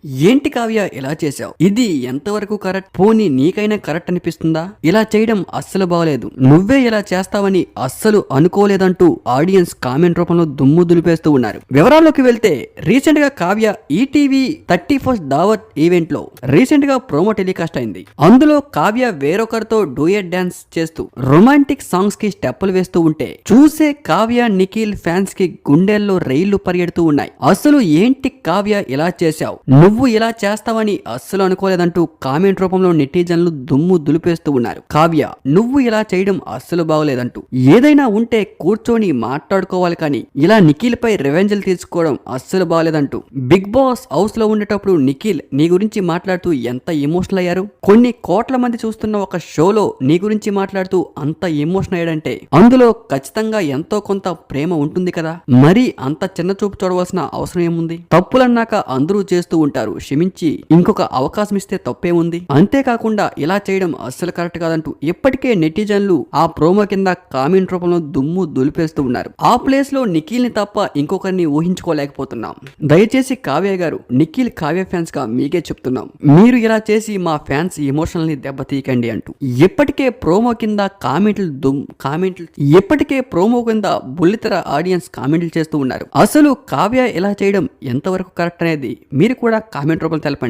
ఏంటి కావ్య ఇలా చేశావు? ఇది ఎంతవరకు కరెక్ట్? పోనీ నీకైనా కరెక్ట్ అనిపిస్తుందా? ఇలా చేయడం అస్సలు బాగలేదు. నువ్వే ఇలా చేస్తావని అస్సలు అనుకోలేదంటూ ఆడియన్స్ కామెంట్ రూపంలో దుమ్ము దులిపేస్తూ ఉన్నారు. వివరాల్లోకి వెళ్తే రీసెంట్ గా కావ్య ఈటీవీ 31st దావత్ ఈవెంట్ లో రీసెంట్ గా ప్రోమో టెలికాస్ట్ అయింది. అందులో కావ్య వేరొకరితో డూయట్ డాన్స్ చేస్తూ రొమాంటిక్ సాంగ్స్ కి స్టెప్పులు వేస్తూ ఉంటే చూసే కావ్య నిఖిల్ ఫ్యాన్స్ కి గుండెల్లో రైళ్లు పరిగెడుతూ ఉన్నాయి. అసలు ఏంటి కావ్య ఇలా చేశావు? నువ్వు ఇలా చేస్తావని అస్సలు అనుకోలేదంటూ కామెంట్ రూపంలో నెటిజన్లు దుమ్ము దులిపేస్తూ ఉన్నారు. కావ్య, నువ్వు ఇలా చేయడం అస్సలు బాగోలేదంటూ, ఏదైనా ఉంటే కూర్చొని మాట్లాడుకోవాలి కానీ ఇలా నిఖిల్ పై రివెంజ్లు తీసుకోవడం అస్సలు బాగోలేదంటూ. బిగ్ బాస్ హౌస్ లో ఉండేటప్పుడు నిఖిల్ నీ గురించి మాట్లాడుతూ ఎంత ఎమోషనల్ అయ్యారు. కొన్ని కోట్ల మంది చూస్తున్న ఒక షోలో నీ గురించి మాట్లాడుతూ అంత ఎమోషనల్ అయ్యాడంటే అందులో ఖచ్చితంగా ఎంతో కొంత ప్రేమ ఉంటుంది కదా. మరి అంత చిన్న చూపు చూడవలసిన అవసరం ఏముంది? తప్పులన్నాక అందరూ చేస్తూ ఉంటారు, క్షమించి ఇంకొక అవకాశం ఇస్తే తప్పే ఉంది. అంతేకాకుండా ఇలా చేయడం అస్సలు కరెక్ట్ కాదంటూ ఇప్పటికే నెటిజన్లు ఆ ప్రోమో కింద కామెంట్ రూపంలో దుమ్ము దులిపేస్తూ ఉన్నారు. ఆ ప్లేస్ లో నిఖిల్ ని తప్ప ఇంకొకరిని ఊహించుకోలేకపోతున్నాం. దయచేసి కావ్య గారు, నిఖిల్ కావ్య ఫ్యాన్స్ గా మీకే చెప్తున్నాం, మీరు ఇలా చేసి మా ఫ్యాన్స్ ఎమోషనల్ ని దెబ్బతీయకండి అంటూ. ఇప్పటికే ప్రోమో కింద ఇప్పటికే ప్రోమో కింద బుల్లితెర ఆడియన్స్ కామెంట్లు చేస్తూ ఉన్నారు. అసలు కావ్య ఇలా చేయడం ఎంతవరకు కరెక్ట్ అనేది మీరు కూడా కామెంట్ రూపంలో తెలపండి.